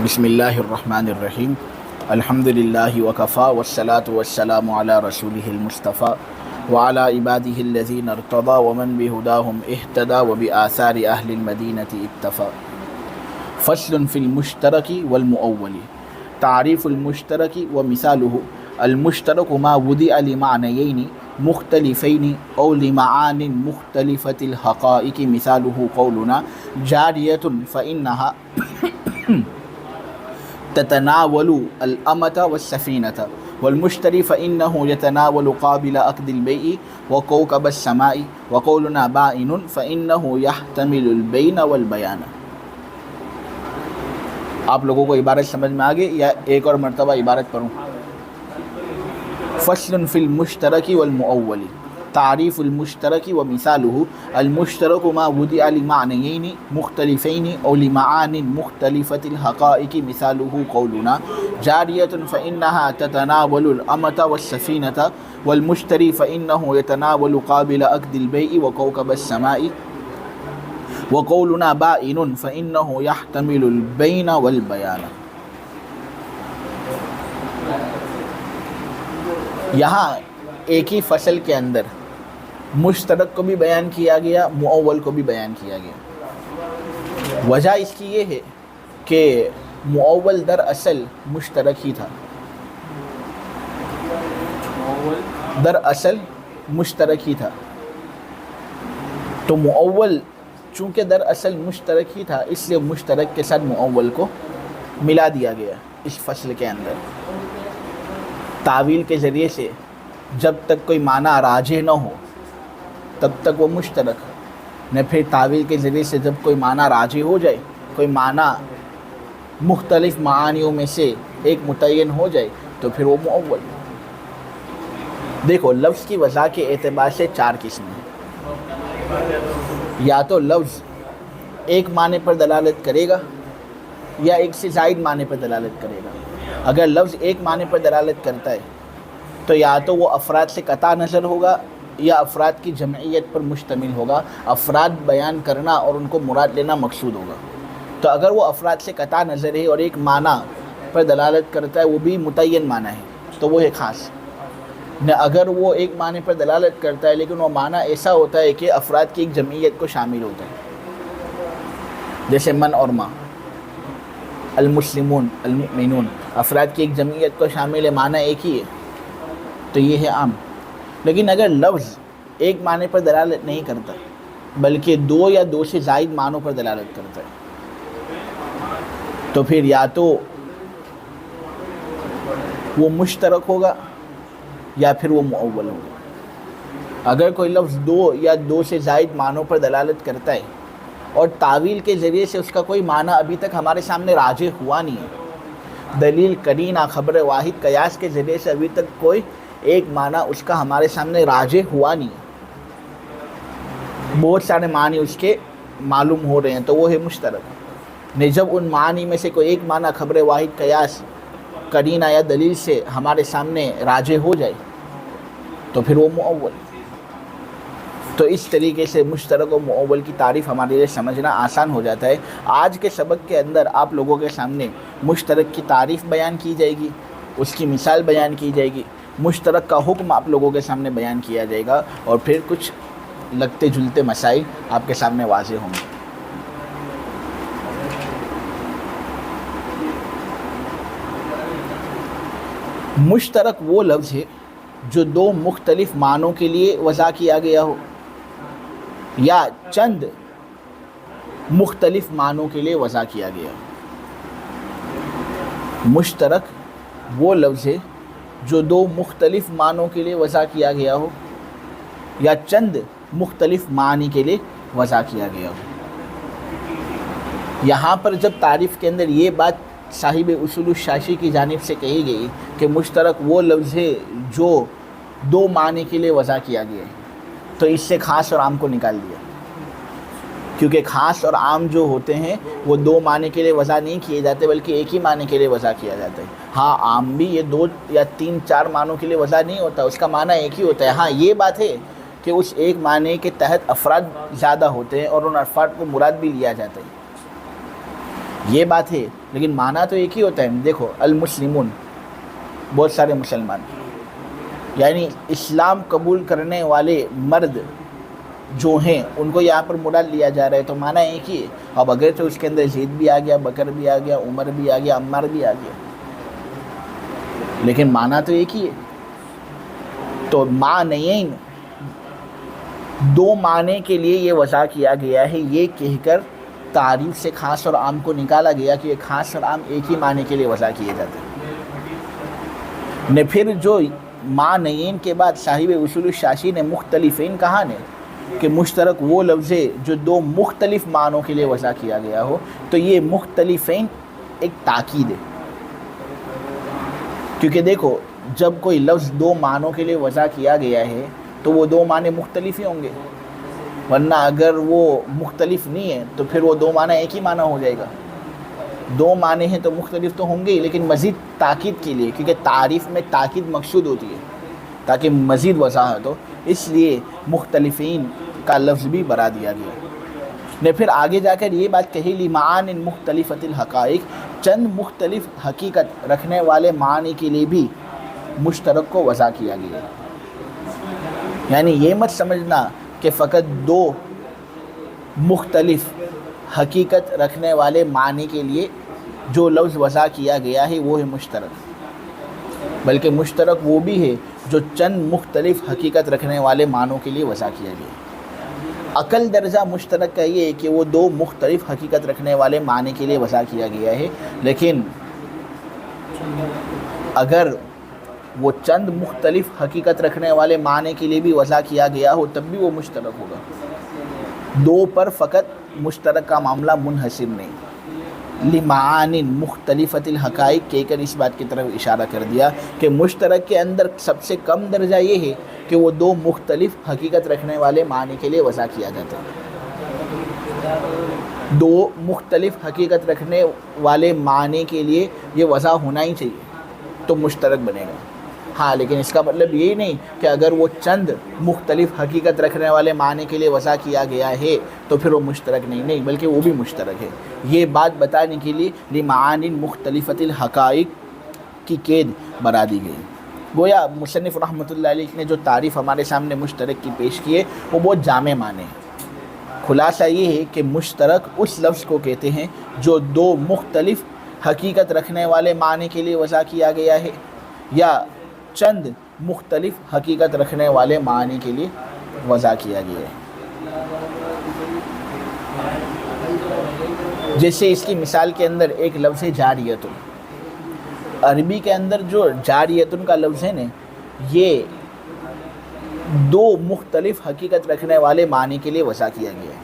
بسم اللہ الرحمن الرحیم الحمد للہ وکفا والصلاة والسلام علی رسولہ المصطفیٰ وعلی عبادہ الذین ارتضی ومن بہداہم اہتدی وبآثار اہل المدینۃ اکتفی۔ فصل فی المشترک والمؤول۔ تعریف المشترک ومثالہ: المشترک ما وضع لمعنیین مختلفین او لمعان مختلفۃ الحقائق، مثالہ قولنا جاریۃ فإنها تتناول الأمة والسفينة، والمشتري فإنه يتناول قابل عقد البيع وكوكب السماء، وقولنا بائن فإنه يحتمل البين والبيان۔ آپ لوگوں کو عبارت سمجھ میں آگے یا ایک اور مرتبہ عبارت پڑھوں؟ فصل فی المشترک والمؤول۔ تعریف المشترک ومثالہ: المشترک ما وضع لمعنیین مختلفین او لمعان مختلفۃ الحقائق، مثالہ قولنا جاریۃ فإنها تتناول الأمة والسفینة، والمشتری فإنه يتناول قابل عقد البيع وكوكب السماء، وقولنا بائن فإنه يحتمل البين والبيان۔ یہاں ایک ہی فصل کے اندر مشترک کو بھی بیان کیا گیا، مؤول کو بھی بیان کیا گیا۔ وجہ اس کی یہ ہے کہ مؤول دراصل مشترک ہی تھا، دراصل مشترک ہی تھا، تو مؤول چونکہ دراصل مشترک ہی تھا اس لیے مشترک کے ساتھ مؤول کو ملا دیا گیا اس فصل کے اندر۔ تعویل کے ذریعے سے جب تک کوئی معنی راجح نہ ہو تب تک وہ مشترک، نہ پھر تعویل کے ذریعے سے جب کوئی معنی راجح ہو جائے، کوئی معنی مختلف معانیوں میں سے ایک متعین ہو جائے تو پھر وہ مؤول۔ دیکھو، لفظ کی وضع کے اعتبار سے چار قسمیں ہیں۔ یا تو لفظ ایک معنی پر دلالت کرے گا یا ایک سے زائد معنی پر دلالت کرے گا۔ اگر لفظ ایک معنی پر دلالت کرتا ہے تو یا تو وہ افراد سے قطع نظر ہوگا یا افراد کی جمعیت پر مشتمل ہوگا، افراد بیان کرنا اور ان کو مراد لینا مقصود ہوگا۔ تو اگر وہ افراد سے قطع نظر ہے اور ایک معنی پر دلالت کرتا ہے، وہ بھی متعین معنی ہے تو وہ ہے خاص۔ نہ اگر وہ ایک معنی پر دلالت کرتا ہے لیکن وہ معنی ایسا ہوتا ہے کہ افراد کی ایک جمعیت کو شامل ہوتا ہے، جیسے من اور ما، المسلمون المؤمنون، افراد کی ایک جمعیت کو شامل ہے، معنی ایک ہی ہے تو یہ ہے عام۔ لیکن اگر لفظ ایک معنی پر دلالت نہیں کرتا بلکہ دو یا دو سے زائد معنوں پر دلالت کرتا ہے تو پھر یا تو وہ مشترک ہوگا یا پھر وہ مؤول ہوگا۔ اگر کوئی لفظ دو یا دو سے زائد معنوں پر دلالت کرتا ہے اور تعویل کے ذریعے سے اس کا کوئی معنی ابھی تک ہمارے سامنے راجح ہوا نہیں ہے، دلیل، قرینہ، خبر واحد، قیاس کے ذریعے سے ابھی تک کوئی ایک معنی اس کا ہمارے سامنے راجح ہوا نہیں ہے، بہت سارے معنی اس کے معلوم ہو رہے ہیں تو وہ ہے مشترک۔ نہیں، جب ان معنی میں سے کوئی ایک معنی خبر واحد، قیاس، قرینہ یا دلیل سے ہمارے سامنے راجح ہو جائے تو پھر وہ مؤول۔ تو اس طریقے سے مشترک و مؤول کی تعریف ہمارے لیے سمجھنا آسان ہو جاتا ہے۔ آج کے سبق کے اندر آپ لوگوں کے سامنے مشترک کی تعریف بیان کی جائے گی، اس کی مثال بیان کی جائے گی، مشترک کا حکم آپ لوگوں کے سامنے بیان کیا جائے گا اور پھر کچھ لگتے جلتے مسائل آپ کے سامنے واضح ہوں گے۔ مشترک وہ لفظ ہے جو دو مختلف معنوں کے لیے وضع کیا گیا ہو یا چند مختلف معنوں کے لیے وضع کیا گیا ہو۔ مشترک وہ لفظ ہے جو دو مختلف معنوں کے لیے وضع کیا گیا ہو یا چند مختلف معنی کے لیے وضع کیا گیا ہو۔ یہاں پر جب تعریف کے اندر یہ بات صاحب اصول الشاشی کی جانب سے کہی گئی کہ مشترک وہ لفظ ہے جو دو معنی کے لیے وضع کیا گیا ہے تو اس سے خاص اور عام کو نکال دیا، کیونکہ خاص اور عام جو ہوتے ہیں وہ دو معنی کے لیے وضع نہیں کیے جاتے بلکہ ایک ہی معنی کے لیے وضع کیا جاتا ہے۔ ہاں، عام بھی یہ دو یا تین چار معنوں کے لیے وضع نہیں ہوتا، اس کا معنی ایک ہی ہوتا ہے۔ ہاں، یہ بات ہے کہ اس ایک معنی کے تحت افراد زیادہ ہوتے ہیں اور ان افراد کو مراد بھی لیا جاتا ہے۔ یہ بات ہے، لیکن معنی تو ایک ہی ہوتا ہے. دیکھو المسلمون، بہت سارے مسلمان، یعنی اسلام قبول کرنے والے مرد جو ہیں ان کو یہاں پر مراد لیا جا رہا ہے، تو معنی ایک ہی ہے. اب اگر تو اس کے اندر زید بھی آ گیا، بکر بھی آ گیا، عمر بھی آ گیا، عمار بھی آ گیا، لیکن معنی تو ایک ہی ہے. تو معنیین، دو معنی کے لیے یہ وضع کیا گیا ہے، یہ کہہ کر تعریف سے خاص اور عام کو نکالا گیا کہ یہ خاص اور عام ایک ہی معنی کے لیے وضع کیے جاتے ہیں. نے پھر جو معنیین کے بعد صاحب اصول الشاشی نے مختلفین کہا نے کہ مشترک وہ لفظ ہے جو دو مختلف معنوں کے لیے وضع کیا گیا ہو، تو یہ مختلفین ایک تاکید ہے. کیونکہ دیکھو جب کوئی لفظ دو معنوں کے لیے وضع کیا گیا ہے تو وہ دو معنی مختلف ہی ہوں گے، ورنہ اگر وہ مختلف نہیں ہے تو پھر وہ دو معنی ایک ہی معنی ہو جائے گا. دو معنی ہیں تو مختلف تو ہوں گے ہی، لیکن مزید تاکید کے لیے، کیونکہ تعریف میں تاکید مقصود ہوتی ہے تاکہ مزید وضاحت ہو، اس لیے مختلفین کا لفظ بھی بڑھا دیا گیا. نے پھر آگے جا کر یہ بات کہی لمعان مختلفۃ الحقائق، چند مختلف حقیقت رکھنے والے معنی کے لیے بھی مشترک کو وضع کیا گیا. یعنی یہ مت سمجھنا کہ فقط دو مختلف حقیقت رکھنے والے معنی کے لیے جو لفظ وضع کیا گیا ہے وہ ہے مشترک، بلکہ مشترک وہ بھی ہے جو چند مختلف حقیقت رکھنے والے معنوں کے لیے وضع کیا گیا. اقل درجہ مشترک کا یہ ہے کہ وہ دو مختلف حقیقت رکھنے والے معنی کے لیے وضع کیا گیا ہے، لیکن اگر وہ چند مختلف حقیقت رکھنے والے معنی کے لیے بھی وضع کیا گیا ہو تب بھی وہ مشترک ہوگا. دو پر فقط مشترک کا معاملہ منحصر نہیں. لمعان مختلفۃ الحقائق کہہ کر اس بات کی طرف اشارہ کر دیا کہ مشترک کے اندر سب سے کم درجہ یہ ہے کہ وہ دو مختلف حقیقت رکھنے والے معنی کے لیے وضع کیا جاتا ہے. دو مختلف حقیقت رکھنے والے معنی کے لیے یہ وضع ہونا ہی چاہیے تو مشترک بنے گا. ہاں لیکن اس کا مطلب یہی نہیں کہ اگر وہ چند مختلف حقیقت رکھنے والے معنی کے لیے وضع کیا گیا ہے تو پھر وہ مشترک نہیں، بلکہ وہ بھی مشترک ہے. یہ بات بتانے کے لیے لمعان مختلفۃ الحقائق کی قید بنا دی گئی. گویا مصنف رحمۃ اللہ علیہ نے جو تعریف ہمارے سامنے مشترک کی پیش کی ہے وہ بہت جامع معنی ہے. خلاصہ یہ ہے کہ مشترک اس لفظ کو کہتے ہیں جو دو مختلف حقیقت رکھنے والے معنی کے لیے وضع کیا گیا ہے یا چند مختلف حقیقت رکھنے والے معنی کے لیے وضع کیا گیا ہے. جیسے اس کی مثال کے اندر ایک لفظ ہے جاریتن. عربی کے اندر جو جاریتن کا لفظ ہے نا، یہ دو مختلف حقیقت رکھنے والے معنی کے لیے وضع کیا گیا ہے.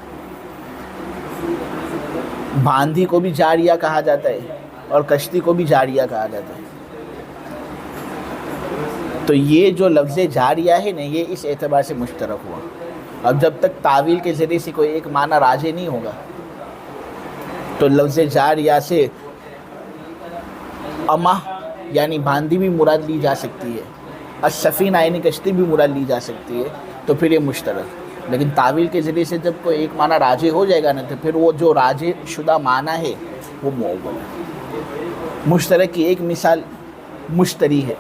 باندھی کو بھی جاریہ کہا جاتا ہے اور کشتی کو بھی جاریہ کہا جاتا ہے. تو یہ جو لفظ جاریہ ہے نا، یہ اس اعتبار سے مشترک ہوا. اب جب تک تعویل کے ذریعے سے کوئی ایک معنی راجح نہیں ہوگا تو لفظ جاریہ سے اماں یعنی باندھی بھی مراد لی جا سکتی ہے، السفینہ یعنی کشتی بھی مراد لی جا سکتی ہے، تو پھر یہ مشترک. لیکن تعویل کے ذریعے سے جب کوئی ایک معنی راجح ہو جائے گا نا تو پھر وہ جو راجح شدہ معنی ہے وہ معول ہے. مشترک کی ایک مثال مشتری ہے.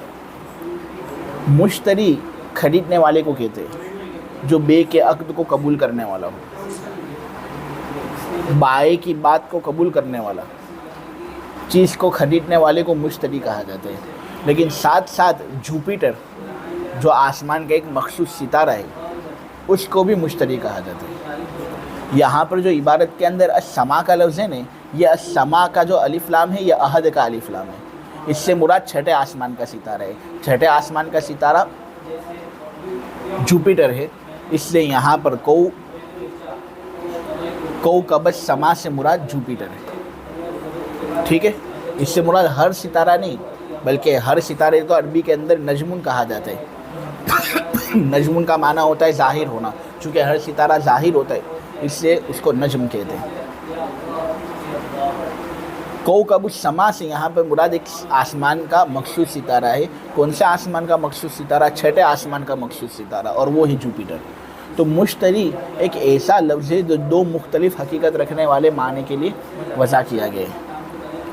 مشتری خریدنے والے کو کہتے ہیں جو بے کے عقد کو قبول کرنے والا ہو، بائے کی بات کو قبول کرنے والا، چیز کو خریدنے والے کو مشتری کہا جاتا ہے. لیکن ساتھ ساتھ جوپیٹر جو آسمان کا ایک مخصوص ستارہ ہے اس کو بھی مشتری کہا جاتا ہے. یہاں پر جو عبارت کے اندر السما کا لفظ ہے نا، یہ السما کا جو الف لام ہے یہ احد کا الف لام ہے. اس سے مراد چھٹے آسمان کا ستارہ ہے. چھٹے آسمان کا ستارہ جوپیٹر ہے، اس لیے یہاں پر کوكب السما سے مراد جوپیٹر ہے. ٹھیک ہے، اس سے مراد ہر ستارہ نہیں، بلکہ ہر ستارے کو عربی کے اندر نجم کہا جاتا ہے. نجم کا معنی ہوتا ہے ظاہر ہونا، چونکہ ہر ستارہ ظاہر ہوتا ہے اس لیے اس کو نجم کہتے ہیں. کوكب السما سے یہاں پر مراد ایک آسمان کا مخصوص ستارہ ہے. کون سے آسمان کا مخصوص ستارہ؟ چھٹے آسمان کا مخصوص ستارہ، اور وہ ہے جوپیٹر. تو مشتری ایک ایسا لفظ ہے جو دو مختلف حقیقت رکھنے والے معنی کے لیے وضع کیا گیا ہے.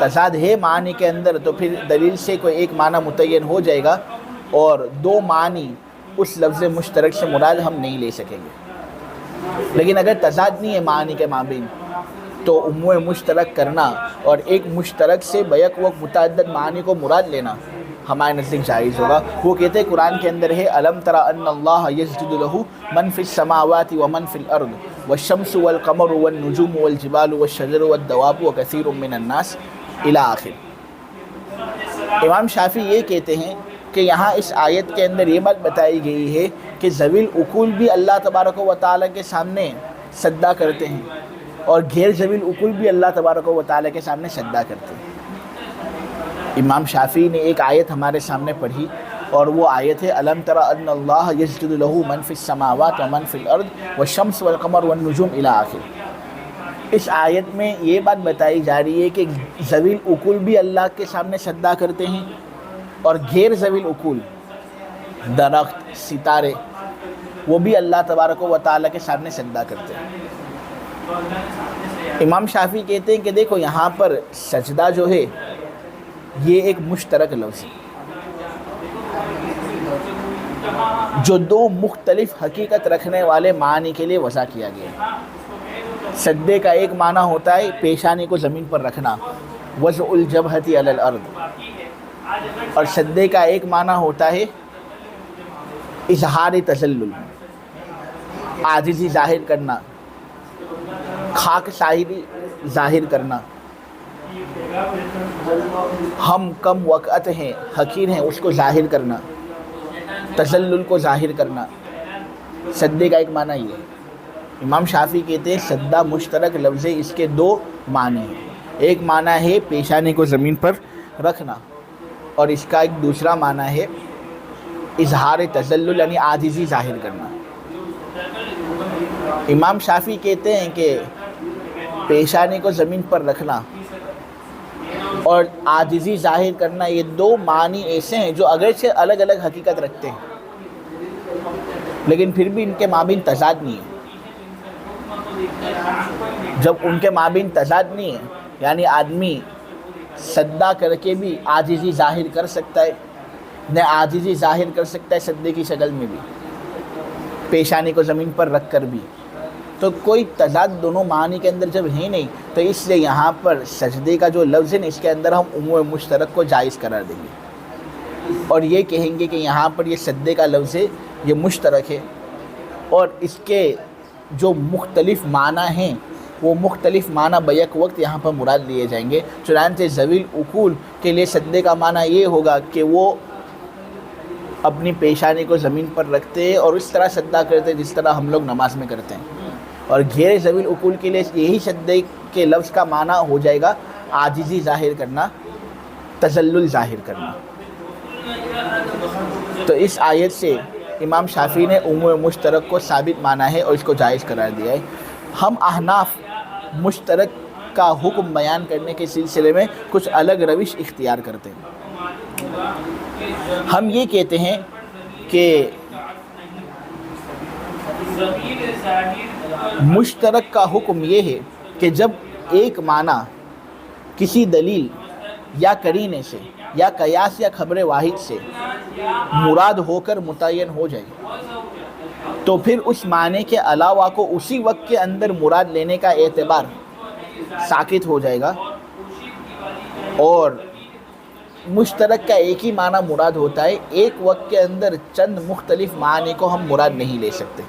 تضاد ہے معنی کے اندر تو پھر دلیل سے کوئی ایک معنی متعین ہو جائے گا اور دو معنی اس لفظ مشترک سے مراد ہم نہیں لے سکیں گے۔ لیکن اگر تضاد نہیں ہے معنی کے مابین تو عموم مشترک کرنا اور ایک مشترک سے بیک وقت متعدد معنی کو مراد لینا ہمارے نزدیک جائز ہوگا۔ وہ کہتے ہیں قرآن کے اندر ہے الم تر ان اللہ یسجد لہ من فی السماوات ومن فی الارض والشمس والقمر والنجوم والجبال والشجر والدواب وکثیر من الناس الی آخر۔ امام شافعی یہ کہتے ہیں کہ یہاں اس آیت کے اندر یہ بات بتائی گئی ہے کہ ذوی العقول بھی اللہ تبارک و تعالیٰ کے سامنے سجدہ کرتے ہیں اور غیر ذوی العقول بھی اللہ تبارک و تعالیٰ کے سامنے سجدہ کرتے ہیں۔ امام شافعی نے ایک آیت ہمارے سامنے پڑھی اور وہ آیت ہے الم تر ان اللہ یسجد لہ من فی السماوات ومن فی الارض والشمس والقمر والنجوم الی آخر۔ اس آیت میں یہ بات بتائی جا رہی ہے کہ ذوی العقول بھی اللہ کے سامنے سجدہ کرتے ہیں اور غیر ذوی العقول درخت ستارے وہ بھی اللہ تبارک و تعالیٰ کے سامنے سجدہ کرتے ہیں۔ امام شافعی کہتے ہیں کہ دیکھو یہاں پر سجدہ جو ہے یہ ایک مشترک لفظ ہے جو دو مختلف حقیقت رکھنے والے معنی کے لیے وضع کیا گیا ہے۔ سجدے کا ایک معنی ہوتا ہے پیشانی کو زمین پر رکھنا وضع الجبہۃ علی الارض، اور سجدے کا ایک معنی ہوتا ہے اظہار تذلل، عاجزی ظاہر کرنا، خاک سائری ظاہر کرنا، ہم کم وقت ہیں حقیر ہیں اس کو ظاہر کرنا، تذلل کو ظاہر کرنا۔ سجدے کا ایک معنی یہ ہے۔ امام شافعی کہتے ہیں سجدہ مشترک لفظ ہے، اس کے دو معنی ہیں۔ ایک معنی ہے پیشانی کو زمین پر رکھنا اور اس کا ایک دوسرا معنی ہے اظہار تذلل یعنی عاجزی ظاہر کرنا۔ امام شافعی کہتے ہیں کہ پیشانی کو زمین پر رکھنا اور عاجزی ظاہر کرنا یہ دو معنی ایسے ہیں جو اگرچہ الگ الگ حقیقت رکھتے ہیں لیکن پھر بھی ان کے مابین تضاد نہیں ہے۔ جب ان کے مابین تضاد نہیں ہے یعنی آدمی سجدہ کر کے بھی عاجزی ظاہر کر سکتا ہے، نہ عاجزی ظاہر کر سکتا ہے سجدے کی شکل میں بھی، پیشانی کو زمین پر رکھ کر بھی، تو کوئی تضاد دونوں معنی کے اندر جب ہے نہیں تو اس لیے یہاں پر سجدے کا جو لفظ ہے اس کے اندر ہم عموم مشترک کو جائز قرار دیں گے اور یہ کہیں گے کہ یہاں پر یہ سجدے کا لفظ ہے یہ مشترک ہے اور اس کے جو مختلف معنی ہیں وہ مختلف معنی بیک وقت یہاں پر مراد لیے جائیں گے۔ چنانچہ ذوی العقول کے لیے سجدے کا معنی یہ ہوگا کہ وہ اپنی پیشانی کو زمین پر رکھتے اور اس طرح سجدہ کرتے جس طرح ہم لوگ نماز میں کرتے ہیں، اور غیر ذوی العقول کے لیے یہی سجدے کے لفظ کا معنی ہو جائے گا عاجزی ظاہر کرنا، تذلل ظاہر کرنا۔ تو اس آیت سے امام شافعی نے عموم مشترک کو ثابت مانا ہے اور اس کو جائز قرار دیا ہے۔ ہم احناف مشترک کا حکم بیان کرنے کے سلسلے میں کچھ الگ روش اختیار کرتے ہیں۔ ہم یہ کہتے ہیں کہ مشترک کا حکم یہ ہے کہ جب ایک معنی کسی دلیل یا قرینے سے یا قیاس یا خبر واحد سے مراد ہو کر متعین ہو جائے تو پھر اس معنی کے علاوہ کو اسی وقت کے اندر مراد لینے کا اعتبار ساقط ہو جائے گا، اور مشترک کا ایک ہی معنی مراد ہوتا ہے، ایک وقت کے اندر چند مختلف معنی کو ہم مراد نہیں لے سکتے۔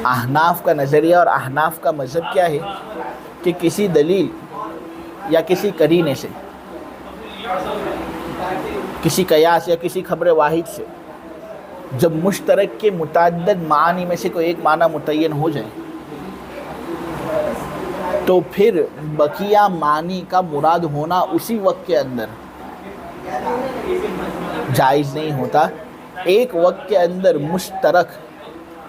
احناف کا نظریہ اور احناف کا مذہب کیا ہے کہ کسی دلیل یا کسی قرینے سے، کسی قیاس یا کسی خبر واحد سے جب مشترک کے متعدد معنی میں سے کوئی ایک معنی متعین ہو جائے تو پھر بقیہ معنی کا مراد ہونا اسی وقت کے اندر جائز نہیں ہوتا۔ ایک وقت کے اندر مشترک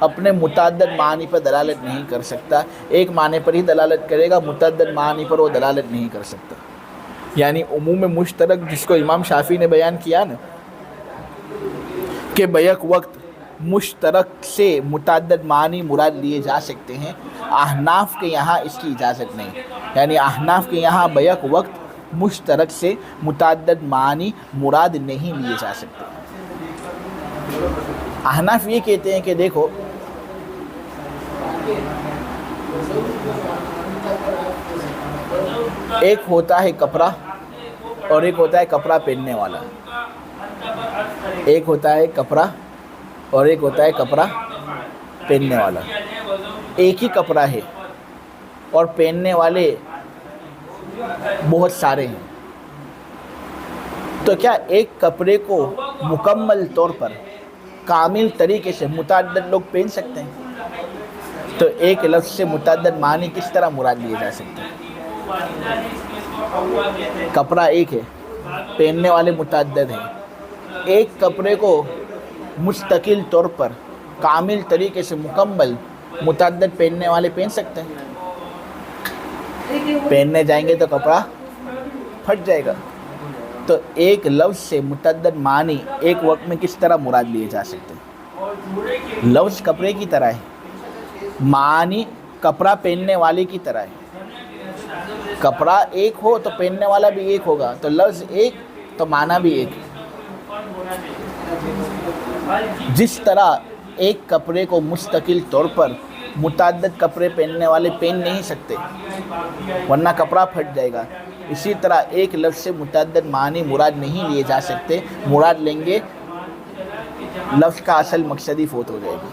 اپنے متعدد معنی پر دلالت نہیں کر سکتا، ایک معنی پر ہی دلالت کرے گا، متعدد معنی پر وہ دلالت نہیں کر سکتا۔ یعنی عموم مشترک جس کو امام شافعی نے بیان کیا نا کہ بیک وقت مشترک سے متعدد معنی مراد لیے جا سکتے ہیں، احناف کے یہاں اس کی اجازت نہیں، یعنی احناف کے یہاں بیک وقت مشترک سے متعدد معنی مراد نہیں لیے جا سکتے۔ احناف یہ کہتے ہیں کہ دیکھو ایک ہوتا ہے کپڑا اور ایک ہوتا ہے کپڑا پہننے والا، ایک ہوتا ہے کپڑا اور ایک ہوتا ہے کپڑا پہننے والا۔ ایک ہی کپڑا ہے اور پہننے والے بہت سارے ہیں، تو کیا ایک کپڑے کو مکمل طور پر کامل طریقے سے متعدد لوگ پہن سکتے ہیں؟ تو ایک لفظ سے متعدد معنی کس طرح مراد لیے جا سکتے ہیں؟ کپڑا ایک ہے، پہننے والے متعدد ہیں، ایک کپڑے کو مستقل طور پر کامل طریقے سے مکمل متعدد پہننے والے پہن سکتے ہیں؟ پہننے جائیں گے تو کپڑا پھٹ جائے گا۔ تو ایک لفظ سے متعدد معنی ایک وقت میں کس طرح مراد لیے جا سکتے ہیں؟ لفظ کپڑے کی طرح ہے، معنی کپڑا پہننے والے کی طرح ہے۔ کپڑا ایک ہو تو پہننے والا بھی ایک ہوگا، تو لفظ ایک تو معنی بھی ایک۔ جس طرح ایک کپڑے کو مستقل طور پر متعدد کپڑے پہننے والے پہن نہیں سکتے ورنہ کپڑا پھٹ جائے گا، اسی طرح ایک لفظ سے متعدد معنی مراد نہیں لیے جا سکتے، مراد لیں گے لفظ کا اصل مقصد ہی فوت ہو جائے گا۔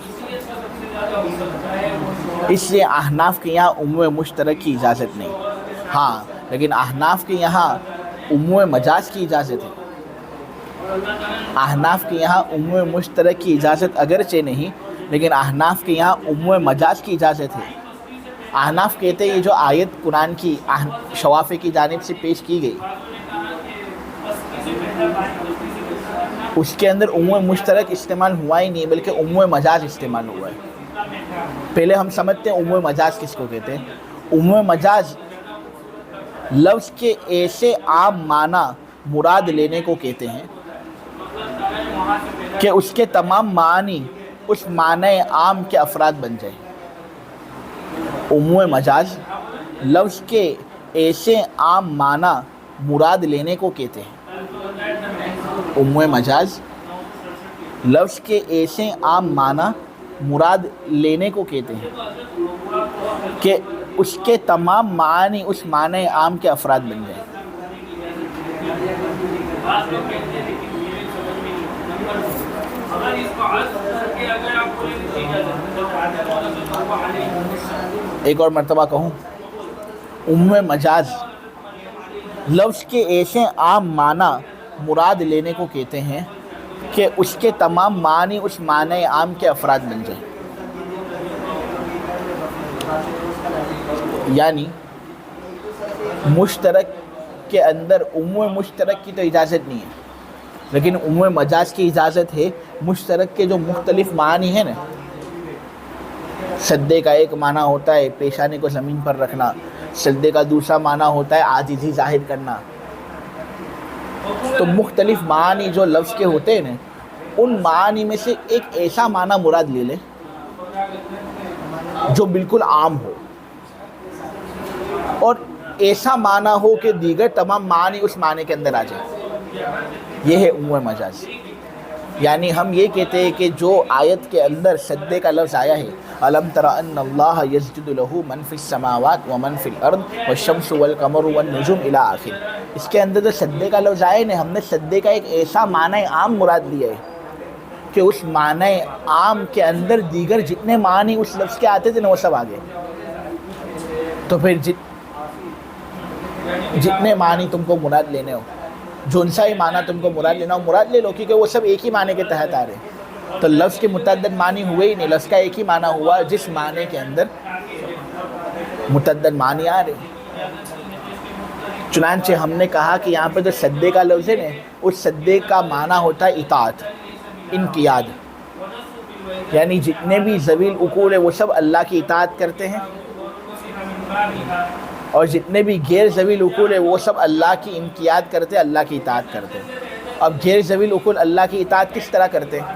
اس لیے احناف کے یہاں عموم مشترک کی اجازت نہیں، ہاں لیکن احناف کے یہاں عموم مجاز کی اجازت ہے۔ احناف کے یہاں عموم مشترک کی اجازت اگرچہ نہیں، لیکن احناف کے یہاں عموم مجاز کی اجازت ہے۔ احناف کہتے ہیں یہ جو آیت قرآن کی شوافی کی جانب سے پیش کی گئی اس کے اندر عموم مشترک استعمال ہوا ہی نہیں بلکہ عموم مجاز استعمال ہوا ہے۔ پہلے ہم سمجھتے ہیں عموم مجاز کس کو کہتے ہیں۔ عموم مجاز لفظ کے ایسے عام معنی مراد لینے کو کہتے ہیں کہ اس کے تمام معنی اس معنی عام کے افراد بن جائیں۔ عموم مجاز لفظ کے ایسے عام معنی مراد لینے کو کہتے ہیں۔ عموم مجاز لفظ کے ایسے عام معنی مراد لینے کو کہتے ہیں کہ اس کے تمام معنی اس معنی عام کے افراد بن جائیں۔ ایک اور مرتبہ کہوں، عموم مجاز لفظ کے ایسے عام معنی مراد لینے کو کہتے ہیں کہ اس کے تمام معنی اس معنی عام کے افراد بن جائیں۔ یعنی مشترک کے اندر عموم مشترک کی تو اجازت نہیں ہے، لیکن عموم مجاز کی اجازت ہے۔ مشترک کے جو مختلف معنی ہیں نا، سجدے کا ایک معنی ہوتا ہے پیشانی کو زمین پر رکھنا، سجدے کا دوسرا معنی ہوتا ہے عاجزی ظاہر کرنا، تو مختلف معنی جو لفظ کے ہوتے ہیں نا، ان معنی میں سے ایک ایسا معنی مراد لے لے جو بالکل عام ہو، اور ایسا معنی ہو کہ دیگر تمام معنی اس معنی کے اندر آ جائے۔ یہ ہے عموم مجاز۔ یعنی ہم یہ کہتے ہیں کہ جو آیت کے اندر سجدے کا لفظ آیا ہے، أَلَمْ تَرَ أَنَّ اللَّهَ يَسْجُدُ لَهُ مَنْ فِي السَّمَاوَاتِ وَمَنْ فِي الْأَرْضِ وَالشَّمْسُ وَالْقَمَرُ وَالنُّجُومُ إِلَىٰ آخِرِ۔ اس کے اندر جو سجدے کا لفظ آیا ہے، ہم نے سجدے کا ایک ایسا معنی عام مراد لیا ہے کہ اس معنی عام کے اندر دیگر جتنے معنی اس لفظ کے آتے تھے نا وہ سب آ گئے۔ تو پھر جتنے معنی تم کو مراد لینے ہو، جو سا ہی معنی تم کو مراد لینا ہو مراد لے لو، کیونکہ وہ سب ایک ہی معنی کے تحت آ رہے ہیں۔ تو لفظ کے متعدد معنی ہوئے ہی نہیں، لفظ کا ایک ہی معنی ہوا جس معنی کے اندر متعدد معنی آ رہے ہیں۔ چنانچہ ہم نے کہا کہ یہاں پہ جو سجدے کا لفظ ہے نا، اس سجدے کا معنی ہوتا ہے اطاعت، انقیاد، یعنی جتنے بھی ذوی العقول ہیں وہ سب اللہ کی اطاعت کرتے ہیں، اور جتنے بھی غیر ذوی العقول ہیں وہ سب اللہ کی انقیاد کرتے ہیں، اللہ کی اطاعت کرتے ہیں۔ اب غیر ذوی العقول اللہ کی اطاعت کس طرح کرتے ہیں؟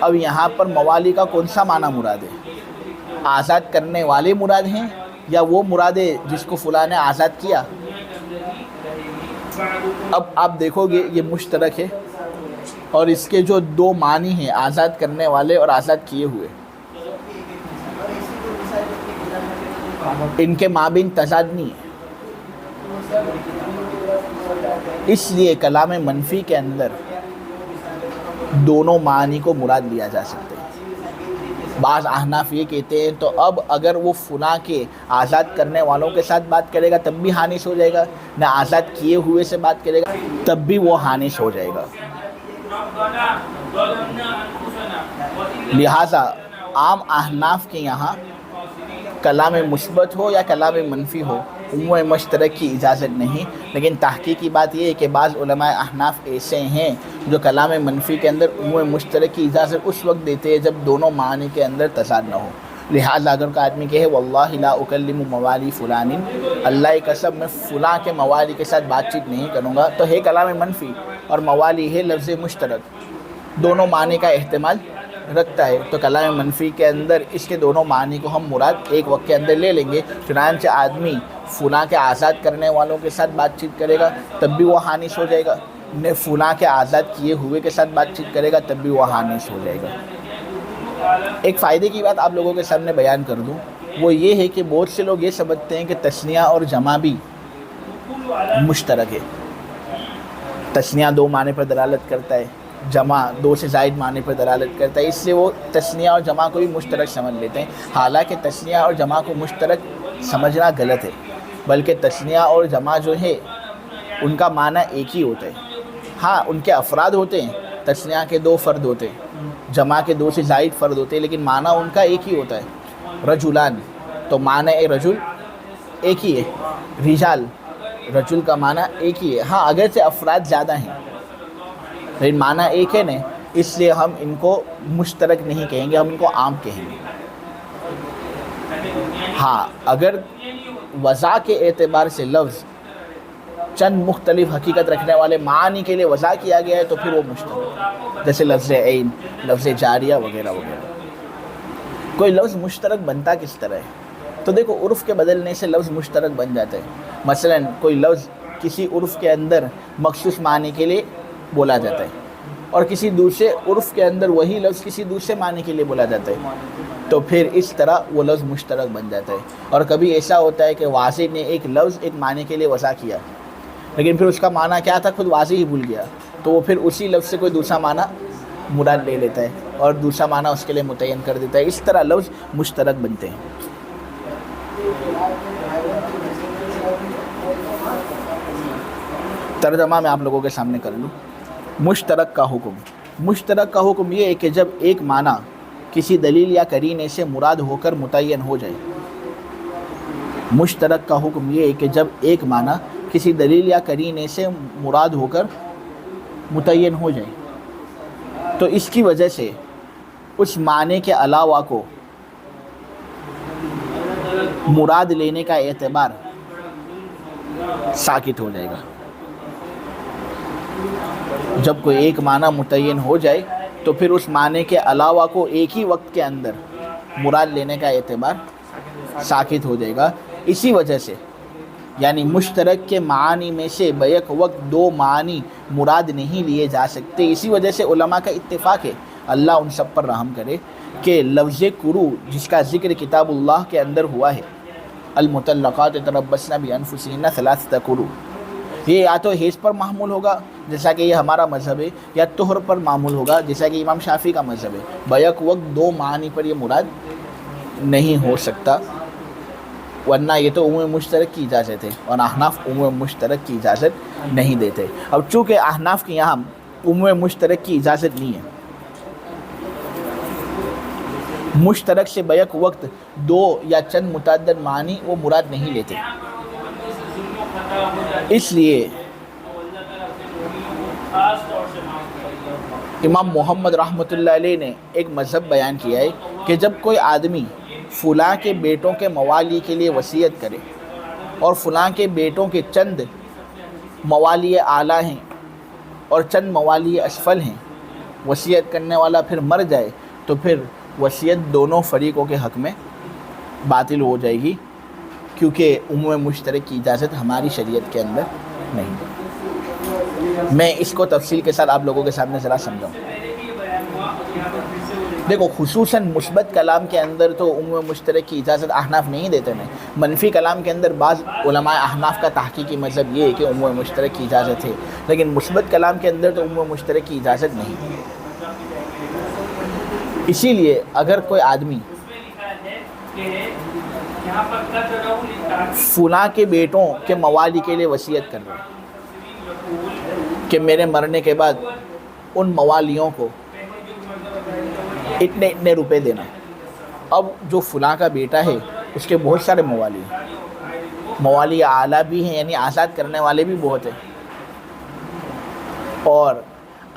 اب یہاں پر موالی کا کون سا معنی مراد ہے؟ آزاد کرنے والے مراد ہیں یا وہ مراد ہے جس کو فلاں نے آزاد کیا؟ اب آپ دیکھو گے یہ مشترک ہے اور اس کے جو دو معنی ہیں آزاد کرنے والے اور آزاد کیے ہوئے، ان کے مابین تضاد نہیں ہے۔ اس لیے کلام منفی کے اندر دونوں معنی کو مراد لیا جا سکتا ہے۔ بعض احناف یہ کہتے ہیں تو اب اگر وہ فلاں کے آزاد کرنے والوں کے ساتھ بات کرے گا تب بھی حانث ہو جائے گا، نہ آزاد کیے ہوئے سے بات کرے گا تب بھی وہ حانث ہو جائے گا۔ لہٰذا عام احناف کے یہاں کلام مثبت ہو یا کلام منفی ہو عموم مشترک کی اجازت نہیں، لیکن تحقیقی بات یہ ہے کہ بعض علماء احناف ایسے ہیں جو کلام منفی کے اندر عموم مشترک کی اجازت اس وقت دیتے ہیں جب دونوں معنی کے اندر تضاد نہ ہو۔ لہٰذا اگر کوئی آدمی کہے واللہ لا اکلم موالی فلان، اللہ کی قسم میں فلاں کے موالی کے ساتھ بات چیت نہیں کروں گا، تو ہے کلام منفی اور موالی ہے لفظ مشترک، دونوں معنی کا احتمال رکھتا ہے، تو کلام منفی کے اندر اس کے دونوں معنی کو ہم مراد ایک وقت کے اندر لے لیں گے۔ چنانچہ آدمی فلاں کے آزاد کرنے والوں کے ساتھ بات چیت کرے گا تب بھی وہ حانث ہو جائے گا، نہ فلاں کے آزاد کیے ہوئے کے ساتھ بات چیت کرے گا تب بھی وہ حانث ہو جائے گا۔ ایک فائدے کی بات آپ لوگوں کے سامنے بیان کر دوں، وہ یہ ہے کہ بہت سے لوگ یہ سمجھتے ہیں کہ تثنیہ اور جمع بھی مشترک ہے۔ تثنیہ دو معنی پر دلالت کرتا ہے، جمع دو سے زائد معنی پر دلالت کرتا ہے، اس لیے وہ تثنیہ اور جمع کو بھی مشترک سمجھ لیتے ہیں، حالانکہ تثنیہ اور جمع کو مشترک سمجھنا غلط ہے، بلکہ تثنیہ اور جمع جو ہے ان کا معنی ایک ہی ہوتا ہے۔ ہاں ان کے افراد ہوتے ہیں، تثنیہ کے دو فرد ہوتے ہیں، جمع کے دو سے زائد فرد ہوتے ہیں، لیکن معنی ان کا ایک ہی ہوتا ہے۔ رجلان تو معنی رجل ایک ہی ہے، رجال رجل کا معنی ایک ہی ہے، ہاں اگرچہ افراد زیادہ ہیں لیکن معنی ایک ہے نا، اس لیے ہم ان کو مشترک نہیں کہیں گے، ہم ان کو عام کہیں گے۔ ہاں اگر وضع کے اعتبار سے لفظ چند مختلف حقیقت رکھنے والے معنی کے لیے وضع کیا گیا ہے تو پھر وہ مشترک، جیسے لفظ عین، لفظ جاریہ وغیرہ وغیرہ۔ کوئی لفظ مشترک بنتا کس طرح ہے؟ تو دیکھو عرف کے بدلنے سے لفظ مشترک بن جاتا ہے۔ مثلا کوئی لفظ کسی عرف کے اندر مخصوص معنی کے لیے بولا جاتا ہے اور کسی دوسرے عرف کے اندر وہی لفظ کسی دوسرے معنی کے لیے بولا جاتا ہے، تو پھر اس طرح وہ لفظ مشترک بن جاتا ہے۔ اور کبھی ایسا ہوتا ہے کہ واضح نے ایک لفظ ایک معنی کے لیے وضع کیا لیکن پھر اس کا معنی کیا تھا خود واضح ہی بھول گیا، تو وہ پھر اسی لفظ سے کوئی دوسرا معنی مراد لے لیتا ہے اور دوسرا معنی اس کے لیے متعین کر دیتا ہے، اس طرح لفظ مشترک بنتے ہیں۔ ترجمہ میں آپ لوگوں کے سامنے کر لوں۔ مشترک کا حکم، مشترک کا حکم یہ ہے کہ جب ایک معنی کسی دلیل یا قرینے سے مراد ہو کر متعین ہو جائے، مشترک کا حکم یہ ہے کہ جب ایک معنی کسی دلیل یا قرینے سے مراد ہو کر متعین ہو جائے تو اس کی وجہ سے اس معنی کے علاوہ کو مراد لینے کا اعتبار ساکت ہو جائے گا۔ جب کوئی ایک معنی متعین ہو جائے تو پھر اس معنی کے علاوہ کو ایک ہی وقت کے اندر مراد لینے کا اعتبار ساکت ہو جائے گا۔ اسی وجہ سے یعنی مشترک کے معانی میں سے بیک وقت دو معنی مراد نہیں لیے جا سکتے۔ اسی وجہ سے علماء کا اتفاق ہے، اللہ ان سب پر رحم کرے، کہ لفظ کرو جس کا ذکر کتاب اللہ کے اندر ہوا ہے، المطلقات یتربصن بانفسہن ثلاثۃ قروء، یہ یا تو حیض پر معمول ہوگا جیسا کہ یہ ہمارا مذہب ہے، یا طہر پر معمول ہوگا جیسا کہ امام شافعی کا مذہب ہے۔ بیک وقت دو معنی پر یہ مراد نہیں ہو سکتا، ورنہ یہ تو عموم مشترک کی اجازت ہے اور احناف عموم مشترک کی اجازت نہیں دیتے۔ اب چونکہ احناف کے یہاں عموم مشترک کی اجازت نہیں ہے، مشترک سے بیک وقت دو یا چند متعدد معنی وہ مراد نہیں لیتے، اس لیے امام محمد رحمۃ اللہ علیہ نے ایک مذہب بیان کیا ہے کہ جب کوئی آدمی فلاں کے بیٹوں کے موالی کے لیے وصیت کرے اور فلاں کے بیٹوں کے چند موالی اعلیٰ ہیں اور چند موالی اسفل ہیں، وصیت کرنے والا پھر مر جائے تو پھر وصیت دونوں فریقوں کے حق میں باطل ہو جائے گی، کیونکہ عموم مشترک کی اجازت ہماری شریعت کے اندر نہیں۔ میں اس کو تفصیل کے ساتھ آپ لوگوں کے سامنے ذرا سمجھاؤں۔ دیکھو خصوصاً مثبت کلام کے اندر تو عموم مشترک کی اجازت احناف نہیں دیتے ہیں، منفی کلام کے اندر بعض علماء احناف کا تحقیقی مذہب یہ ہے کہ عموم مشترک کی اجازت ہے، لیکن مثبت کلام کے اندر تو عموم مشترک کی اجازت نہیں۔ اسی لیے اگر کوئی آدمی فلاں کے بیٹوں کے موالی کے لیے وصیت کر رہا ہے کہ میرے مرنے کے بعد ان موالیوں کو اتنے اتنے روپے دینا، اب جو فلاں کا بیٹا ہے اس کے بہت سارے موالی ہیں، موالی اعلیٰ بھی ہیں یعنی آزاد کرنے والے بھی بہت ہیں، اور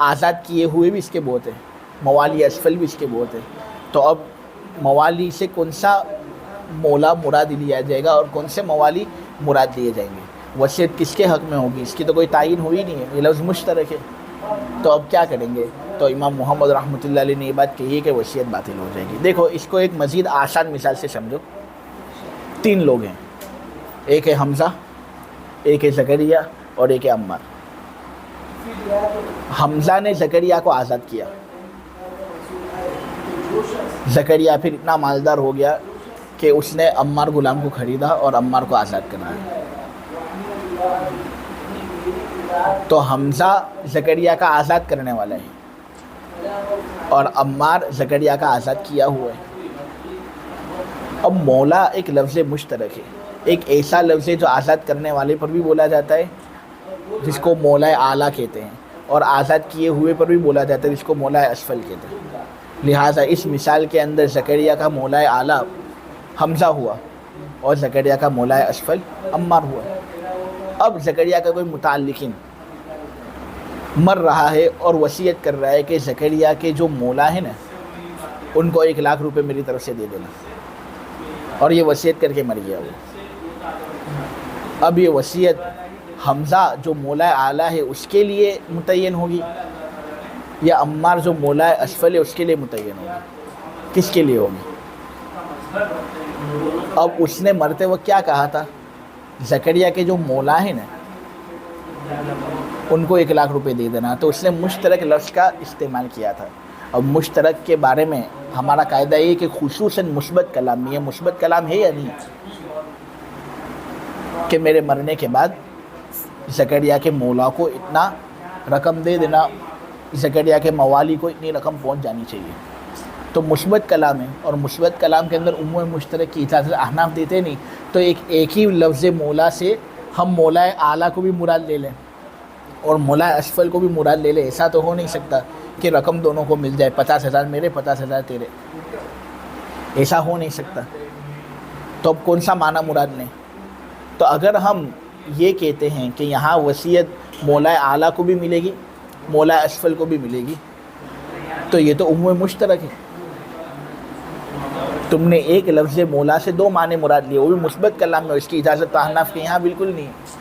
آزاد کیے ہوئے بھی اس کے بہت ہیں، موالی اسفل بھی اس کے بہت ہیں۔ تو اب موالی سے کون سا مولا مراد لیا جائے گا اور کون سے موالی مراد لیے جائیں گے؟ وصیت کس کے حق میں ہوگی اس کی تو کوئی تعین ہوئی نہیں ہے، یہ لفظ مشترک ہے۔ تو اب کیا کریں گے؟ تو امام محمد رحمۃ اللہ علیہ نے یہ بات کہی ہے کہ وصیت باطل ہو جائے گی۔ دیکھو اس کو ایک مزید آسان مثال سے سمجھو۔ 3 لوگ ہیں، ایک ہے حمزہ، ایک ہے زکریا اور ایک ہے عمار۔ حمزہ نے زکریا کو آزاد کیا، زکریا پھر اتنا مالدار ہو گیا کہ اس نے عمار غلام کو خریدا اور عمار کو آزاد کرایا۔ تو حمزہ زکریا کا آزاد کرنے والا ہے اور عمار زکریا کا آزاد کیا ہوا ہے۔ اب مولا ایک لفظ مشترک ہے، ایک ایسا لفظ ہے جو آزاد کرنے والے پر بھی بولا جاتا ہے جس کو مولا اعلیٰ کہتے ہیں، اور آزاد کیے ہوئے پر بھی بولا جاتا ہے جس کو مولا اسفل کہتے ہیں۔ لہٰذا اس مثال کے اندر زکریا کا مولا اعلیٰ حمزہ ہوا اور زکریا کا مولا اسفل عمار ہوا۔ اب زکریا کا کوئی متعلقین مر رہا ہے اور وصیت کر رہا ہے کہ زکریا کے جو مولا ہیں نا ان کو 1 لاکھ روپے میری طرف سے دے دینا، اور یہ وصیت کر کے مر گیا وہ۔ اب یہ وصیت حمزہ جو مولا اعلیٰ ہے اس کے لیے متعین ہوگی یا عمار جو مولا اسفل ہے اس کے لیے متعین ہوگی؟ کس کے لیے ہوگی؟ اب اس نے مرتے وقت کیا کہا تھا؟ زکریا کے جو مولا ہیں نا ان کو 1 لاکھ روپے دے دینا، تو اس نے مشترک لفظ کا استعمال کیا تھا۔ اب مشترک کے بارے میں ہمارا قاعدہ یہ کہ خصوصاً مثبت کلام میں، یہ مثبت کلام ہے یا نہیں کہ میرے مرنے کے بعد زکریا کے مولا کو اتنا رقم دے دینا، زکریا کے موالی کو اتنی رقم پہنچ جانی چاہیے، تو مثبت کلام ہے، اور مثبت کلام کے اندر عموم مشترک کی اجازت احناف دیتے نہیں۔ تو ایک ہی لفظ مولا سے ہم مولا اعلیٰ کو بھی مراد لے لیں اور مولا اسفل کو بھی مراد لے لیں، ایسا تو ہو نہیں سکتا کہ رقم دونوں کو مل جائے، 50,000 میرے 50,000 تیرے، ایسا ہو نہیں سکتا۔ تو اب کون سا معنی مراد لیں؟ تو اگر ہم یہ کہتے ہیں کہ یہاں وصیت مولا اعلیٰ کو بھی ملے گی، مولا اسفل کو بھی ملے گی، تو یہ تو عموم مشترک ہے۔ تم نے ایک لفظ مولا سے 2 معنی مراد لیے، وہ بھی مثبت کلام میں، اس کی اجازت تو احناف کے یہاں بالکل نہیں ہے،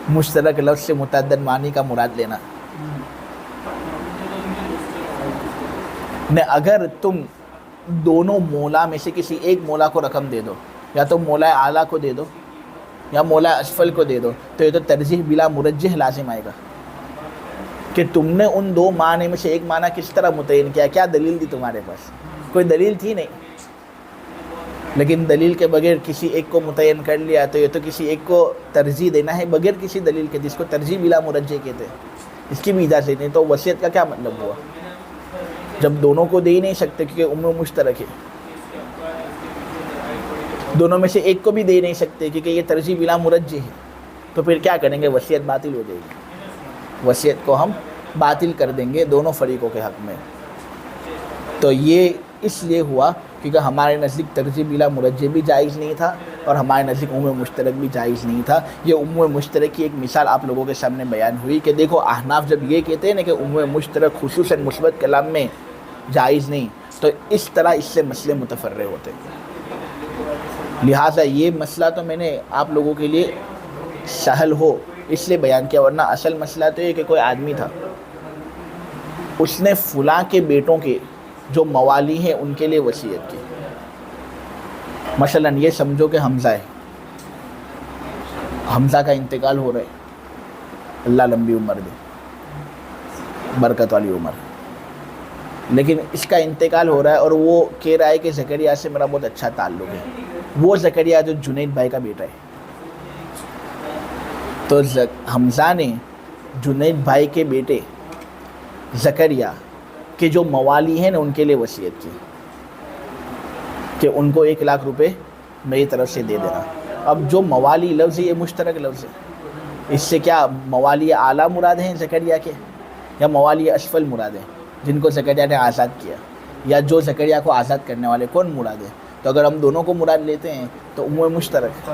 مشترک لفظ سے متعدد معنی کا مراد لینا۔ اگر تم دونوں مولا میں سے کسی ایک مولا کو رقم دے دو، یا تو مولا اعلیٰ کو دے دو یا مولا اسفل کو دے دو، تو یہ تو ترجیح بلا مرجح لازم آئے گا کہ تم نے ان 2 معنی میں سے ایک معنی کس طرح متعین کیا، کیا دلیل دی تمہارے پاس؟ کوئی دلیل تھی نہیں، لیکن دلیل کے بغیر کسی ایک کو متعین کر لیا، تو یہ تو کسی ایک کو ترجیح دینا ہے بغیر کسی دلیل کے، جس کو ترجیح بلا مرجح کہتے ہیں، اس کی بھی اجازت نہیں۔ تو وصیت کا کیا مطلب ہوا جب دونوں کو دے ہی نہیں سکتے کیونکہ عموم مشترک ہے، دونوں میں سے ایک کو بھی دے نہیں سکتے کیونکہ یہ ترجیح بلا مرجح ہے، تو پھر کیا کریں گے؟ وصیت باطل ہو جائے گی، وصیت کو ہم باطل کر دیں گے دونوں فریقوں کے حق میں۔ تو یہ اس لیے ہوا کیونکہ ہمارے نزدیک ترجیح بلا مرجح بھی جائز نہیں تھا اور ہمارے نزدیک عموم مشترک بھی جائز نہیں تھا۔ یہ عموم مشترک کی ایک مثال آپ لوگوں کے سامنے بیان ہوئی کہ دیکھو احناف جب یہ کہتے ہیں نا کہ عموم مشترک خصوصاً مثبت کلام میں جائز نہیں، تو اس طرح اس سے مسئلے متفرع ہوتے ہیں۔ لہٰذا یہ مسئلہ تو میں نے آپ لوگوں کے لیے سہل ہو اس لیے بیان کیا، ورنہ اصل مسئلہ تو یہ کہ کوئی آدمی تھا اس نے فلاں کے بیٹوں کے جو موالی ہیں ان کے لیے وصیت کی. مثلا یہ سمجھو کہ حمزہ ہے، حمزہ کا انتقال ہو رہا ہے، اللہ لمبی عمر دے، برکت والی عمر، لیکن اس کا انتقال ہو رہا ہے اور وہ کہہ رہا ہے کہ زکریا سے میرا بہت اچھا تعلق ہے. وہ زکریا جو جنید بھائی کا بیٹا ہے، تو حمزہ نے جنید بھائی کے بیٹے زکریا کے جو موالی ہیں نا ان کے لیے وصیت کی کہ ان کو 1,00,000 روپے میری طرف سے دے دینا. اب جو موالی لفظ ہے یہ مشترک لفظ ہے. اس سے کیا موالی اعلیٰ مراد ہیں زکریا کے، یا موالی اسفل مراد ہیں جن کو زکریا نے آزاد کیا، یا جو زکریا کو آزاد کرنے والے کون مراد ہیں؟ تو اگر ہم دونوں کو مراد لیتے ہیں تو عموم مشترک،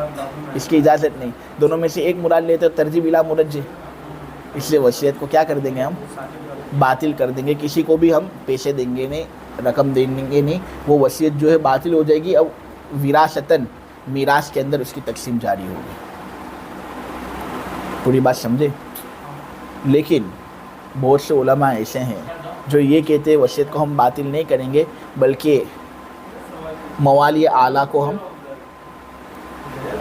اس کی اجازت نہیں. دونوں میں سے ایک مراد لیتے تو ترجیح بلا مرجح، اس لیے وصیت کو کیا کر دیں گے ہم؟ باطل کر دیں گے. کسی کو بھی ہم پیسے دیں گے نہیں، رقم دیں گے نہیں، وہ وصیت جو ہے باطل ہو جائے گی. اب وراثتاً میراث کے اندر اس کی تقسیم جاری ہوگی. پوری بات سمجھے؟ لیکن بہت سے علماء ایسے ہیں جو یہ کہتے ہیں وصیت کو ہم باطل نہیں کریں گے، بلکہ موالی اعلیٰ کو ہم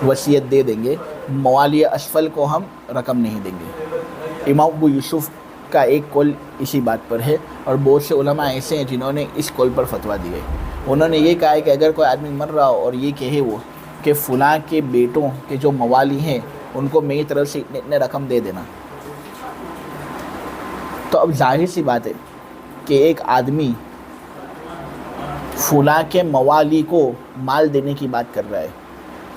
وصیت دے دیں گے، موالی اسفل کو ہم رقم نہیں دیں گے. امام ابو یوسف کا ایک قول اسی بات پر ہے، اور بہت سے علماء ایسے ہیں جنہوں نے اس قول پر فتویٰ دیے. انہوں نے یہ کہا ہے کہ اگر کوئی آدمی مر رہا ہو اور یہ کہے وہ کہ فلاں کے بیٹوں کے جو موالی ہیں ان کو میری طرف سے اتنے رقم دے دینا، تو اب ظاہر سی بات ہے کہ ایک آدمی فلاں کے موالی کو مال دینے کی بات کر رہا ہے،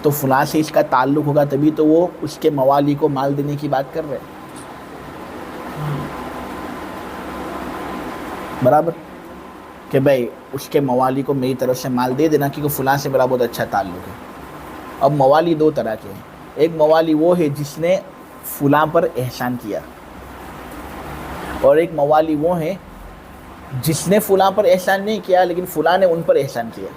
تو فلاں سے اس کا تعلق ہوگا تبھی تو وہ اس کے موالی کو مال دینے کی بات کر رہے ہیں. برابر کہ بھائی اس کے موالی کو میری طرف سے مال دے دینا کیونکہ فلاں سے میرا بہت اچھا تعلق ہے. اب موالی دو طرح کے ہیں. ایک موالی وہ ہے جس نے فلاں پر احسان کیا، اور ایک موالی وہ ہے جس نے فلاں پر احسان نہیں کیا لیکن فلاں نے ان پر احسان کیا.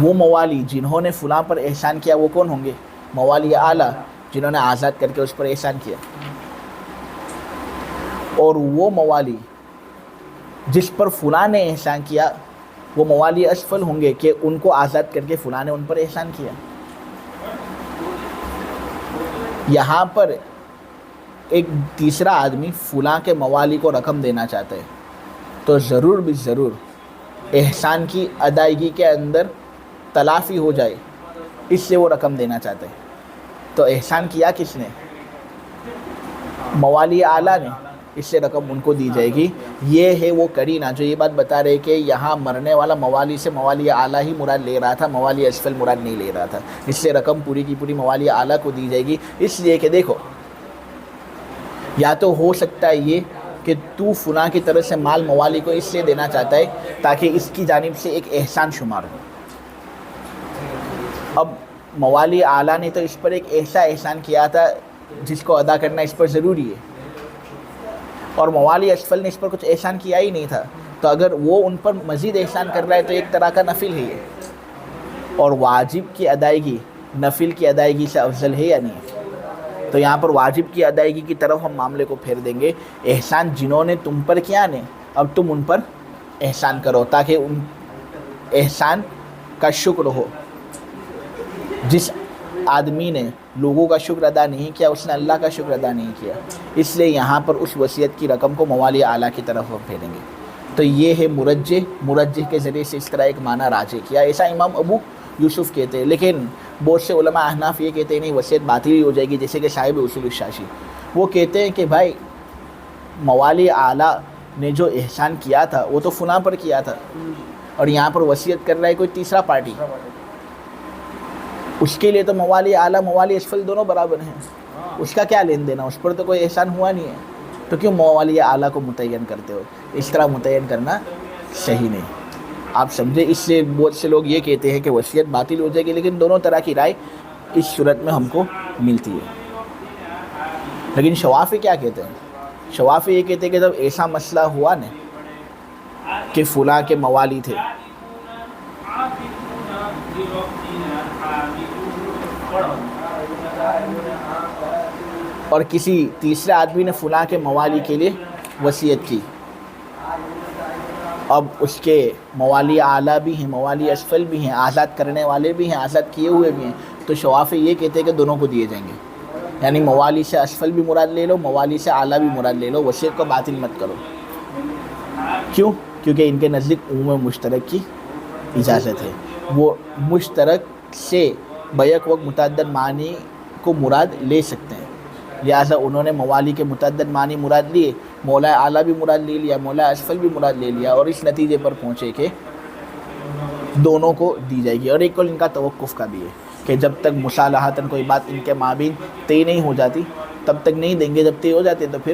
وہ موالی جنہوں نے فلاں پر احسان کیا وہ کون ہوں گے؟ موالی اعلیٰ، جنہوں نے آزاد کر کے اس پر احسان کیا. اور وہ موالی جس پر فلاں نے احسان کیا وہ موالی اسفل ہوں گے کہ ان کو آزاد کر کے فلاں نے ان پر احسان کیا. یہاں پر ایک تیسرا آدمی فلاں کے موالی کو رقم دینا چاہتا ہے تو ضرور بھی ضرور احسان کی ادائیگی کے اندر تلافی ہو جائے، اس سے وہ رقم دینا چاہتا ہے. تو احسان کیا کس نے؟ موالی اعلیٰ نے، اس سے رقم ان کو دی جائے گی. یہ ہے وہ قرینہ جو یہ بات بتا رہے کہ یہاں مرنے والا موالی سے موالی اعلیٰ ہی مراد لے رہا تھا، موالی اسفل مراد نہیں لے رہا تھا. اس سے رقم پوری کی پوری موالی اعلیٰ کو دی جائے گی. اس لیے کہ دیکھو، یا تو ہو سکتا ہے یہ کہ تو فلاں کی طرف سے مال موالی کو اس لیے دینا چاہتا ہے تاکہ اس کی جانب سے ایک احسان شمار ہو. اب موالی اعلیٰ نے تو اس پر ایک ایسا احسان کیا تھا جس کو ادا کرنا اس پر ضروری ہے، اور موالی اسفل نے اس پر کچھ احسان کیا ہی نہیں تھا. تو اگر وہ ان پر مزید احسان کر رہا ہے تو ایک طرح کا نفل ہے یہ. اور واجب کی ادائیگی نفل کی ادائیگی سے افضل ہے یا نہیں؟ تو یہاں پر واجب کی ادائیگی کی طرف ہم معاملے کو پھیر دیں گے. احسان جنہوں نے تم پر کیا نے، اب تم ان پر احسان کرو تاکہ ان احسان کا شکر ہو. جس آدمی نے لوگوں کا شکر ادا نہیں کیا اس نے اللہ کا شکر ادا نہیں کیا. اس لیے یہاں پر اس وصیت کی رقم کو موالی اعلیٰ کی طرف ہم پھیریں گے. تو یہ ہے مرجح کے ذریعے سے اس طرح ایک معنی راجح کیا. ایسا امام ابو یوسف کہتے ہیں، لیکن بہت سے علماء احناف یہ کہتے ہیں نہیں، وصیت باطل ہی ہو جائے گی. جیسے کہ صاحب اصول الشاشی وہ کہتے ہیں کہ بھائی موالی اعلیٰ نے جو احسان کیا تھا وہ تو فلاں پر کیا تھا، اور یہاں پر وصیت کر رہا ہے کوئی تیسرا پارٹی، اس کے لیے تو موالی اعلیٰ موالی اسفل دونوں برابر ہیں. اس کا کیا لین دینا، اس پر تو کوئی احسان ہوا نہیں ہے، تو کیوں موالی اعلیٰ کو متعین کرتے ہو؟ اس طرح متعین کرنا صحیح نہیں. آپ سمجھے؟ اس سے بہت سے لوگ یہ کہتے ہیں کہ وصیت باطل ہو جائے گی، لیکن دونوں طرح کی رائے اس صورت میں ہم کو ملتی ہے. لیکن شوافی کیا کہتے ہیں؟ شوافی یہ کہتے ہیں کہ جب ایسا مسئلہ ہوا نا کہ فلاں کے موالی تھے اور کسی تیسرے آدمی نے فلاں کے موالی کے لیے وصیت کی اب اس کے موالی اعلیٰ بھی ہیں، موالی اسفل بھی ہیں، آزاد کرنے والے بھی ہیں، آزاد کیے ہوئے بھی ہیں، تو شوافی یہ کہتے ہیں کہ دونوں کو دیے جائیں گے، یعنی موالی سے اسفل بھی مراد لے لو، موالی سے اعلیٰ بھی مراد لے لو، وصیت کو باطل مت کرو۔ کیوں؟ کیونکہ ان کے نزدیک عموم مشترک کی اجازت ہے، وہ مشترک سے بیک وقت متعدد معنی کو مراد لے سکتے ہیں، لہٰذا انہوں نے موالی کے متعدد معنی مراد لیے، مولا اعلیٰ بھی مراد لے لیا، مولا اسفل بھی مراد لے لیا، اور اس نتیجے پر پہنچے کہ دونوں کو دی جائے گی۔ اور ایک قول ان کا توقف کا بھی ہے کہ جب تک مصالحتاً کوئی بات ان کے مابین طے نہیں ہو جاتی تب تک نہیں دیں گے، جب طے ہو جاتے تو پھر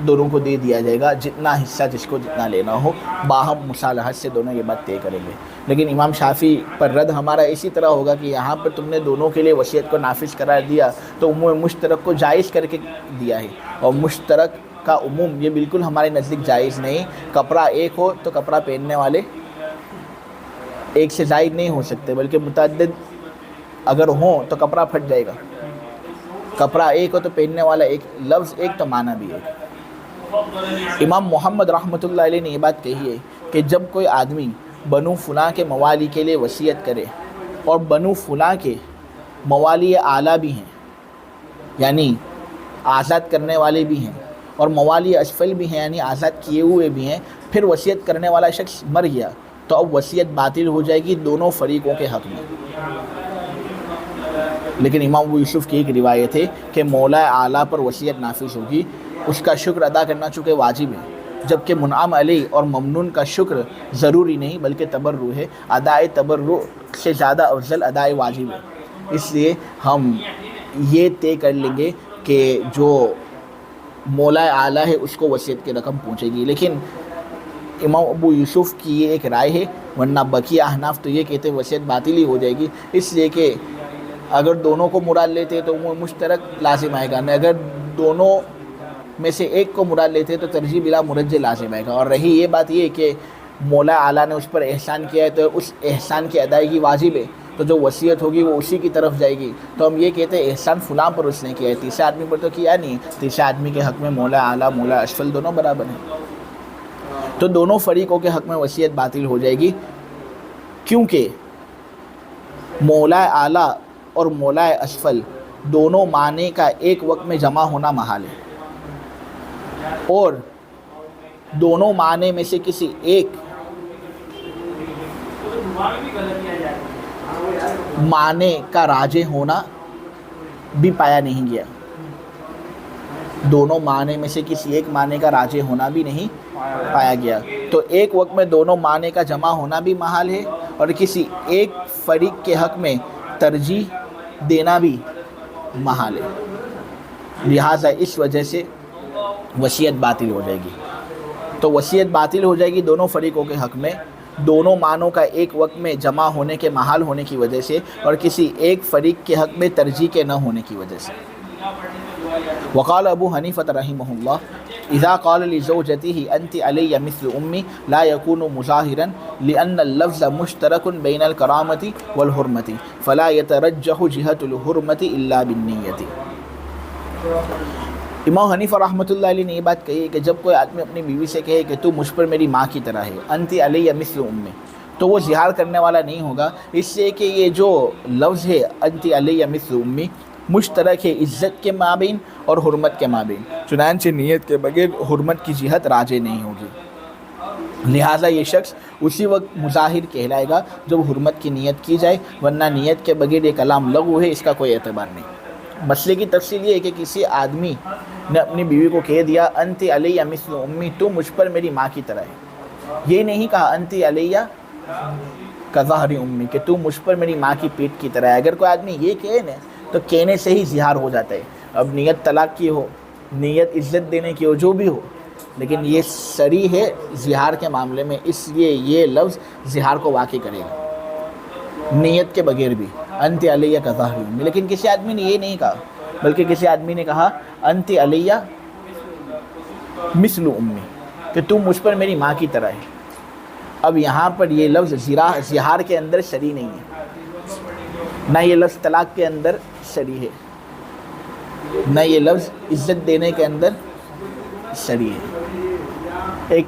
دونوں کو دے دیا جائے گا، جتنا حصہ جس کو جتنا لینا ہو، باہم مصالحت سے دونوں یہ بات طے کریں گے۔ لیکن امام شافعی پر رد ہمارا اسی طرح ہوگا کہ یہاں پر تم نے دونوں کے لیے وصیت کو نافذ قرار دیا تو عموم مشترک کو جائز کر کے دیا ہے، اور مشترک کا عموم یہ بالکل ہمارے نزدیک جائز نہیں۔ کپڑا ایک ہو تو کپڑا پہننے والے ایک سے زائد نہیں ہو سکتے، بلکہ متعدد اگر ہوں تو کپڑا پھٹ جائے گا۔ کپڑا ایک ہو تو پہننے والا ایک، لفظ ایک تو معنی بھی ایک۔ امام محمد رحمۃ اللہ علیہ نے یہ بات کہی ہے کہ جب کوئی آدمی بنو فلاں کے موالی کے لیے وصیت کرے اور بنو فلاں کے موالی اعلیٰ بھی ہیں، یعنی آزاد کرنے والے بھی ہیں، اور موالی اسفل بھی ہیں، یعنی آزاد کیے ہوئے بھی ہیں، پھر وصیت کرنے والا شخص مر گیا تو اب وصیت باطل ہو جائے گی دونوں فریقوں کے حق میں۔ لیکن امام ابو یوسف کی ایک روایت ہے کہ مولا اعلیٰ پر وصیت نافذ ہوگی، اس کا شکر ادا کرنا چونکہ واجب ہے، جبکہ منعم علیہ اور ممنون کا شکر ضروری نہیں بلکہ تبرع ہے، ادائے تبرع سے زیادہ افضل ادائے واجب ہے۔ اس لیے ہم یہ طے کر لیں گے کہ جو مولا اعلیٰ ہے اس کو وصیت کی رقم پہنچے گی۔ لیکن امام ابو یوسف کی یہ ایک رائے ہے، ورنہ بقیہ احناف تو یہ کہتے ہیں وصیت باطل ہی ہو جائے گی، اس لیے کہ اگر دونوں کو مراد لیتے تو وہ مشترک لازم آئے گا، نہیں اگر دونوں میں سے ایک کو مراد لیتے تو ترجیح بلا مرجح لازم آئے گا۔ اور رہی یہ بات یہ کہ مولا اعلیٰ نے اس پر احسان کیا ہے تو اس احسان کی ادائیگی واجب ہے، تو جو وصیت ہوگی وہ اسی کی طرف جائے گی، تو ہم یہ کہتے ہیں احسان فلاں پر اس نے کیا ہے، تیسرے آدمی پر تو کیا نہیں، تیسرے آدمی کے حق میں مولا اعلیٰ مولا اسفل دونوں برابر ہیں، تو دونوں فریقوں کے حق میں وصیت باطل ہو جائے گی، کیونکہ مولا اعلیٰ اور مولا اسفل دونوں معنی کا ایک وقت میں جمع ہونا محال ہے، اور دونوں معنی میں سے کسی ایک معنی کا راجح ہونا بھی پایا نہیں گیا، دونوں معنی میں سے کسی ایک معنی کا راجح ہونا بھی نہیں پایا گیا، تو ایک وقت میں دونوں معنی کا جمع ہونا بھی محال ہے، اور کسی ایک فریق کے حق میں ترجیح دینا بھی محال ہے، لہٰذا اس وجہ سے وصیت باطل ہو جائے گی۔ تو وصیت باطل ہو جائے گی دونوں فریقوں کے حق میں، دونوں معنوں کا ایک وقت میں جمع ہونے کے محال ہونے کی وجہ سے، اور کسی ایک فریق کے حق میں ترجیح کے نہ ہونے کی وجہ سے۔ وقال ابو حنیفہ رحمہ اللہ اذا قال لزوجته انت علی مثل امی لا يكون مظاہرا لان اللفظ مشترک بین الکرامة والحرمة فلا يترجح جهة الحرمة الا بالنیة۔ امام حنیفہ رحمۃ اللہ علیہ نے یہ بات کہی ہے کہ جب کوئی آدمی اپنی بیوی سے کہے کہ تو مجھ پر میری ماں کی طرح ہے، انت علی مثل امی، تو وہ زہار کرنے والا نہیں ہوگا، اس لیے کہ یہ جو لفظ ہے انت علی مثل امی مشترک ہے عزت کے مابین اور حرمت کے مابین، چنانچہ نیت کے بغیر حرمت کی جہت راجع نہیں ہوگی، لہٰذا یہ شخص اسی وقت مظاہر کہلائے گا جب حرمت کی نیت کی جائے، ورنہ نیت کے بغیر یہ کلام لغو ہے، اس کا کوئی اعتبار نہیں۔ مسئلے کی تفصیل یہ ہے کہ کسی آدمی نے اپنی بیوی کو کہہ دیا انت علی مثل امی، تو مجھ پر میری ماں کی طرح ہے، یہ نہیں کہا انت علی کظہر امی کہ تو مجھ پر میری ماں کی پیٹھ کی طرح ہے۔ اگر کوئی آدمی یہ کہے نا تو کہنے سے ہی زہار ہو جاتا ہے، اب نیت طلاق کی ہو، نیت عزت دینے کی ہو، جو بھی ہو، لیکن یہ صریح ہے زہار کے معاملے میں، اس لیے یہ لفظ زہار کو واقع کرے گا نیت کے بغیر بھی، انت علیہ کظہر امی۔ لیکن کسی آدمی نے یہ نہیں کہا، بلکہ کسی آدمی نے کہا انت علیہ مثل امی کہ تم مجھ پر میری ماں کی طرح ہے۔ اب یہاں پر یہ لفظ زہار کے اندر صریح نہیں ہے، نہ یہ لفظ طلاق کے اندر صریح ہے، نہ یہ لفظ عزت دینے کے اندر صریح ہے۔ ایک